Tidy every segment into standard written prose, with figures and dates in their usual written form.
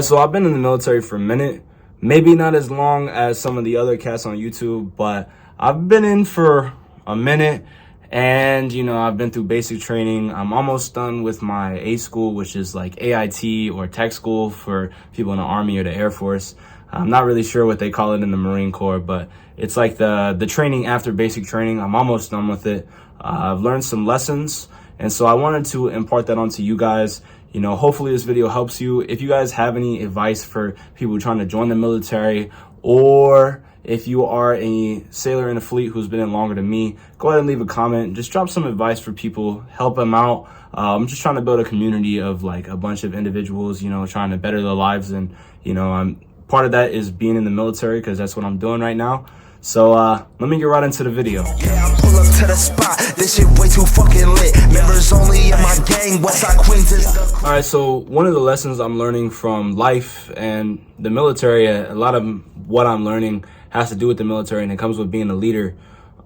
So I've been in the military for a minute, maybe not as long as some of the other cats on YouTube, but I've been in for a minute. And, I've been through basic training. I'm almost done with my A school, which is like AIT or tech school for people in the Army or the Air Force. I'm not really sure what they call it in the Marine Corps, but it's like the training after basic training. I'm almost done with it. I've learned some lessons, and so I wanted to impart that onto you guys. Hopefully this video helps you. If you guys have any advice for people trying to join the military, or if you are a sailor in the fleet who's been in longer than me, go ahead and leave a comment. Just drop some advice for people, help them out. I'm just trying to build a community of like a bunch of individuals, trying to better their lives. And, I'm part of that is being in the military, because that's what I'm doing right now. So let me get right into the video. Yeah, I pull up to the spot. This shit way too fucking lit. Members only in my gang. Westside Queens is the... All right, so one of the lessons I'm learning from life and the military, a lot of what I'm learning has to do with the military, and it comes with being a leader.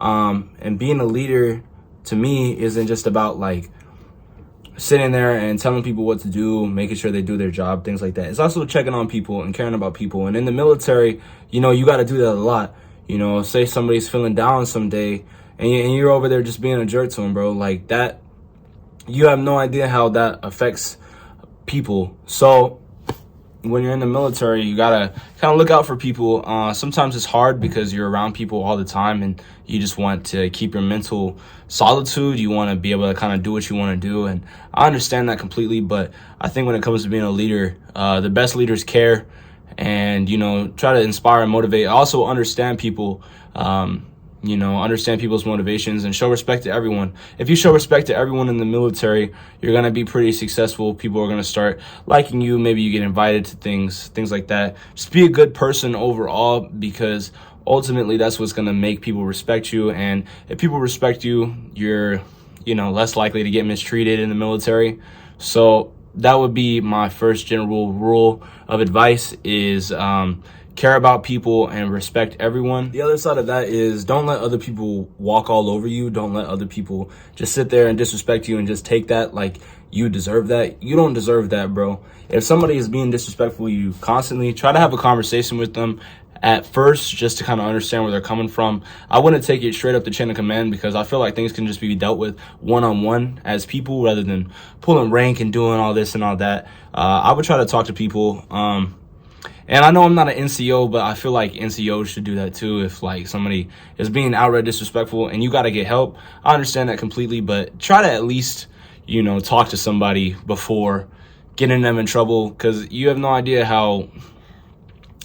And being a leader to me isn't just about like sitting there and telling people what to do, making sure they do their job, things like that. It's also checking on people and caring about people. And in the military, you got to do that a lot. Say somebody's feeling down someday and you're over there just being a jerk to them, bro. Like that, you have no idea how that affects people. So when you're in the military, you gotta kind of look out for people. Sometimes it's hard because you're around people all the time and you just want to keep your mental solitude. You want to be able to kind of do what you want to do. And I understand that completely. But I think when it comes to being a leader, the best leaders care and, try to inspire and motivate. Also understand people, understand people's motivations and show respect to everyone. If you show respect to everyone in the military, you're going to be pretty successful. People are going to start liking you. Maybe you get invited to things like that. Just be a good person overall, because ultimately that's what's going to make people respect you. And if people respect you, you're, less likely to get mistreated in the military. So that would be my first general rule of advice is, care about people and respect everyone. The other side of that is don't let other people walk all over you. Don't let other people just sit there and disrespect you and just take that like you deserve that. You don't deserve that, bro. If somebody is being disrespectful to you constantly, try to have a conversation with them at first just to kind of understand where they're coming from. I wouldn't take it straight up the chain of command, because I feel like things can just be dealt with one-on-one as people rather than pulling rank and doing all this and all that. I would try to talk to people. And I know I'm not an NCO, but I feel like NCOs should do that too. If like somebody is being outright disrespectful and you got to get help, I understand that completely, but try to at least, talk to somebody before getting them in trouble, because you have no idea how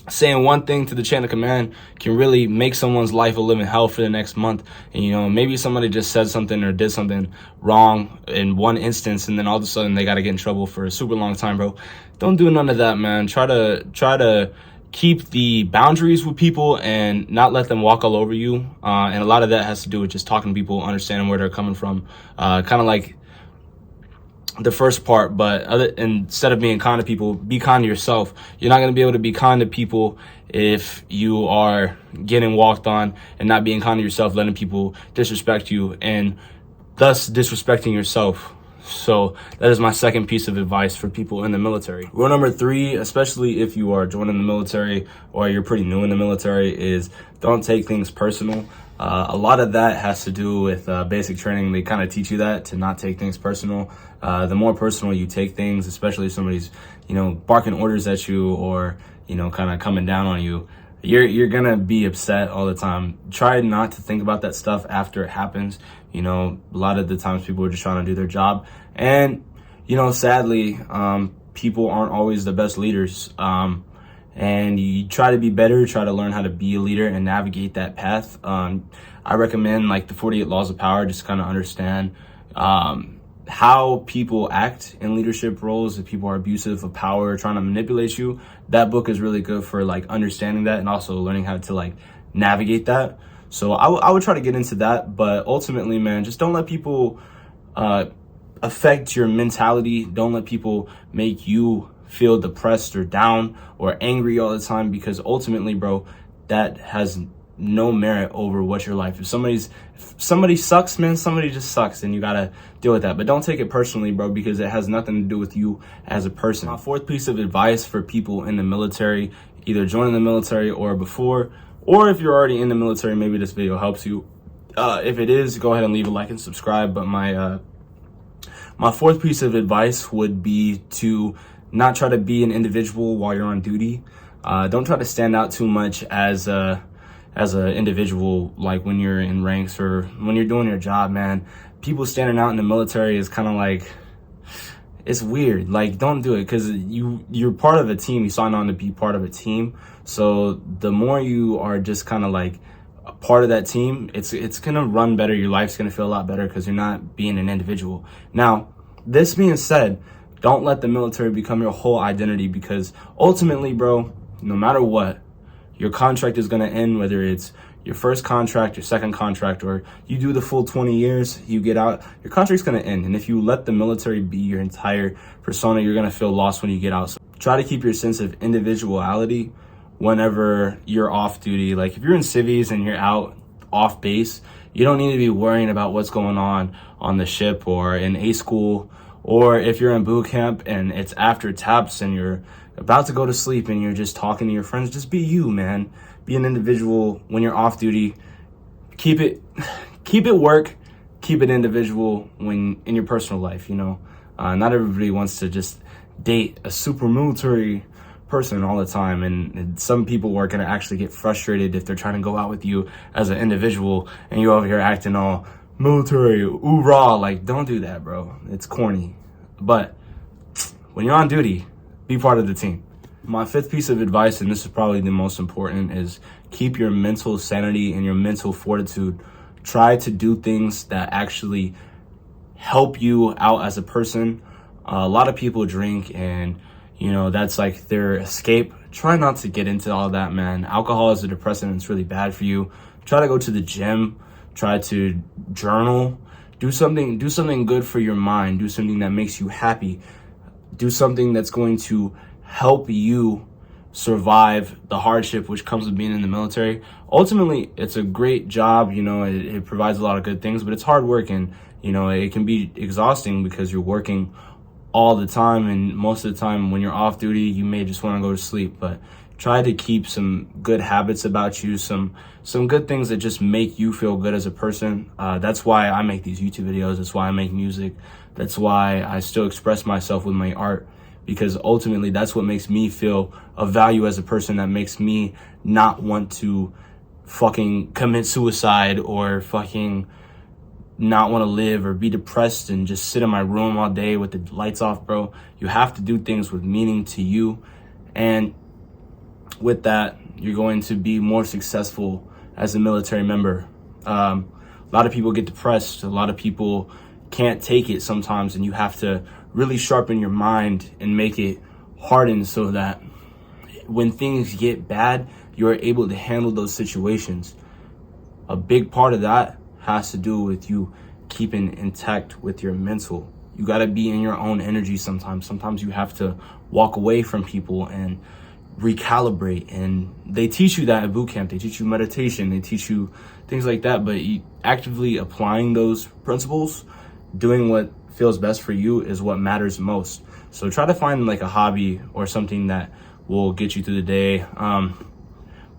saying one thing to the chain of command can really make someone's life a living hell for the next month. And, maybe somebody just said something or did something wrong in one instance, and then all of a sudden they got to get in trouble for a super long time, bro. Don't do none of that, man. Try to keep the boundaries with people and not let them walk all over you. And a lot of that has to do with just talking to people, understanding where they're coming from, kind of like the first part. But instead of being kind to people, be kind to yourself. You're not going to be able to be kind to people if you are getting walked on and not being kind to yourself, letting people disrespect you and thus disrespecting yourself. So that is my second piece of advice for people in the military. Rule number 3, especially if you are joining the military or you're pretty new in the military, is don't take things personal. A lot of that has to do with basic training. They kind of teach you that, to not take things personal. The more personal you take things, especially if somebody's, barking orders at you or, kind of coming down on you, you're going to be upset all the time. Try not to think about that stuff after it happens. A lot of the times people are just trying to do their job. And, sadly, people aren't always the best leaders. And you try to be better, try to learn how to be a leader and navigate that path. I recommend like the 48 Laws of Power, just kind of understand how people act in leadership roles. If people are abusive of power, trying to manipulate you, that book is really good for like understanding that and also learning how to like navigate that. So I would try to get into that, but ultimately, man, just don't let people affect your mentality. Don't let people make you feel depressed or down or angry all the time, because ultimately, bro, that has no merit over what's your life. If somebody sucks, man, somebody just sucks, and you gotta deal with that. But don't take it personally, bro, because it has nothing to do with you as a person. My fourth piece of advice for people in the military, either joining the military or before, or if you're already in the military, maybe this video helps you. If it is, go ahead and leave a like and subscribe. But my fourth piece of advice would be to not try to be an individual while you're on duty. Don't try to stand out too much as an individual, like when you're in ranks or when you're doing your job, man. People standing out in the military is kind of like, it's weird. Like, don't do it, because you're part of a team. You signed on to be part of a team. So the more you are just kind of like a part of that team, it's gonna run better. Your life's gonna feel a lot better because you're not being an individual. Now, this being said, don't let the military become your whole identity, because ultimately, bro, no matter what, your contract is gonna end, whether it's your first contract, your second contract, or you do the full 20 years, you get out, your contract's gonna end. And if you let the military be your entire persona, you're gonna feel lost when you get out. So try to keep your sense of individuality whenever you're off duty. Like if you're in civvies and you're out off base, you don't need to be worrying about what's going on the ship or in A school, or if you're in boot camp and it's after TAPS and you're about to go to sleep and you're just talking to your friends. Just be you, man. Be an individual when you're off duty. Keep it work, keep it individual when in your personal life, you know. Not everybody wants to just date a super military person all the time, and some people are gonna actually get frustrated if they're trying to go out with you as an individual and you're over here acting all military, ooh rah. Like, don't do that, bro. It's corny. But when you're on duty, be part of the team. My fifth piece of advice, and this is probably the most important, is keep your mental sanity and your mental fortitude. Try to do things that actually help you out as a person. A lot of people drink, and you know, that's like their escape. Try not to get into all that, man. Alcohol is a depressant and it's really bad for you. Try to go to the gym, try to journal, do something good for your mind, do something that makes you happy, do something that's going to help you survive the hardship which comes with being in the military. Ultimately, it's a great job, you know, it provides a lot of good things, but it's hard work, and you know, it can be exhausting because you're working all the time, and most of the time when you're off duty, you may just want to go to sleep. But try to keep some good habits about you, some good things that just make you feel good as a person. That's why I make these YouTube videos. That's why I make music. That's why I still express myself with my art, because ultimately that's what makes me feel of value as a person, that makes me not want to fucking commit suicide or fucking not want to live or be depressed and just sit in my room all day with the lights off, bro. You have to do things with meaning to you, and with that, you're going to be more successful as a military member. A lot of people get depressed. A lot of people can't take it sometimes, and you have to really sharpen your mind and make it harden so that when things get bad, you're able to handle those situations. A big part of that has to do with you keeping intact with your mental. You got to be in your own energy sometimes. Sometimes you have to walk away from people and recalibrate, and they teach you that at boot camp. They teach you meditation, they teach you things like that, but you actively applying those principles, doing what feels best for you, is what matters most. So try to find like a hobby or something that will get you through the day.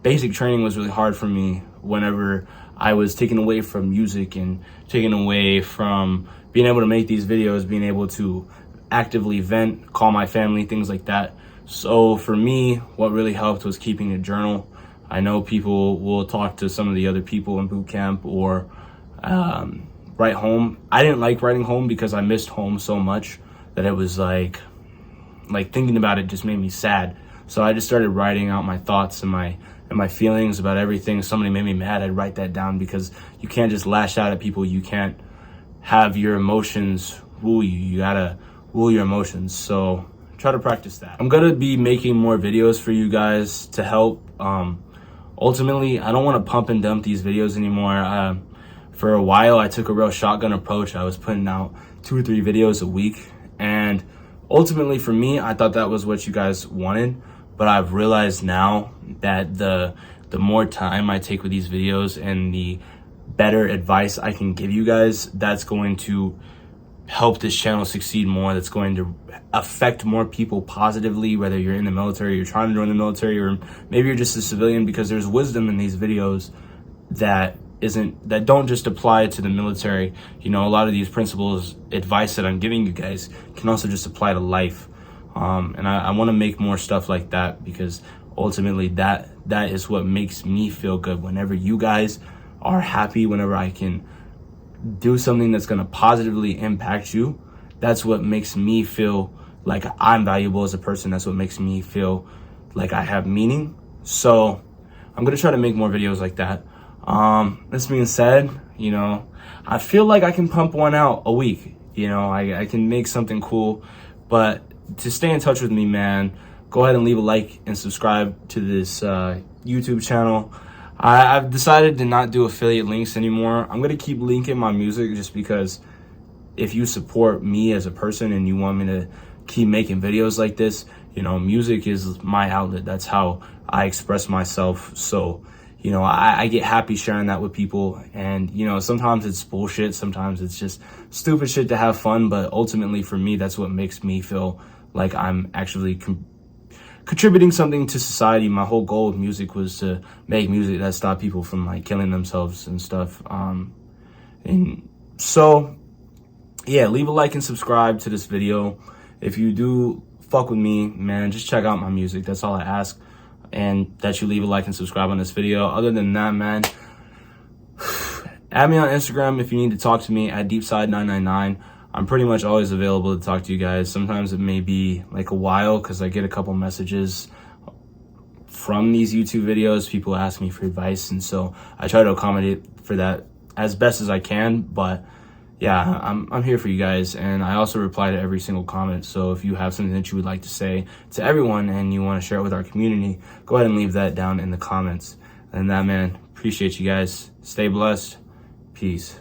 Basic training was really hard for me whenever I was taken away from music and taken away from being able to make these videos, being able to actively vent, call my family, things like that. So for me, what really helped was keeping a journal. I know people will talk to some of the other people in boot camp or write home. I didn't like writing home because I missed home so much that it was like thinking about it just made me sad. So I just started writing out my thoughts and my feelings about everything. If somebody made me mad, I'd write that down, because you can't just lash out at people. You can't have your emotions rule you. You gotta rule your emotions. So try to practice that. I'm gonna be making more videos for you guys to help. Ultimately, I don't want to pump and dump these videos anymore. For a while, I took a real shotgun approach. I was putting out 2 or 3 videos a week, and ultimately for me, I thought that was what you guys wanted. But I've realized now that the the more time I take with these videos and the better advice I can give you guys, that's going to help this channel succeed more. That's going to affect more people positively, whether you're in the military, you're trying to join the military, or maybe you're just a civilian, because there's wisdom in these videos that don't just apply to the military. You know, a lot of these principles, advice that I'm giving you guys can also just apply to life. And I want to make more stuff like that, because ultimately that is what makes me feel good. Whenever you guys are happy, whenever I can do something that's going to positively impact you, that's what makes me feel like I'm valuable as a person. That's what makes me feel like I have meaning. So I'm going to try to make more videos like that. This being said, you know, I feel like I can pump one out a week. You know, I can make something cool. But to stay in touch with me, man, go ahead and leave a like and subscribe to this YouTube channel. I've decided to not do affiliate links anymore. I'm going to keep linking my music, just because if you support me as a person and you want me to keep making videos like this, you know, music is my outlet. That's how I express myself. So, you know, I get happy sharing that with people. And, you know, sometimes it's bullshit. Sometimes it's just stupid shit to have fun. But ultimately, for me, that's what makes me feel like I'm actually contributing something to society. My whole goal with music was to make music that stopped people from like killing themselves and stuff. And so, yeah, leave a like and subscribe to this video. If you do fuck with me, man, just check out my music. That's all I ask. And that you leave a like and subscribe on this video. Other than that, man, add me on Instagram if you need to talk to me at DEEPSIDE999. I'm pretty much always available to talk to you guys. Sometimes it may be like a while, because I get a couple messages from these YouTube videos. People ask me for advice, and so I try to accommodate for that as best as I can. But yeah, I'm here for you guys, and I also reply to every single comment. So if you have something that you would like to say to everyone and you want to share it with our community, go ahead and leave that down in the comments. And that, man, appreciate you guys. Stay blessed. Peace.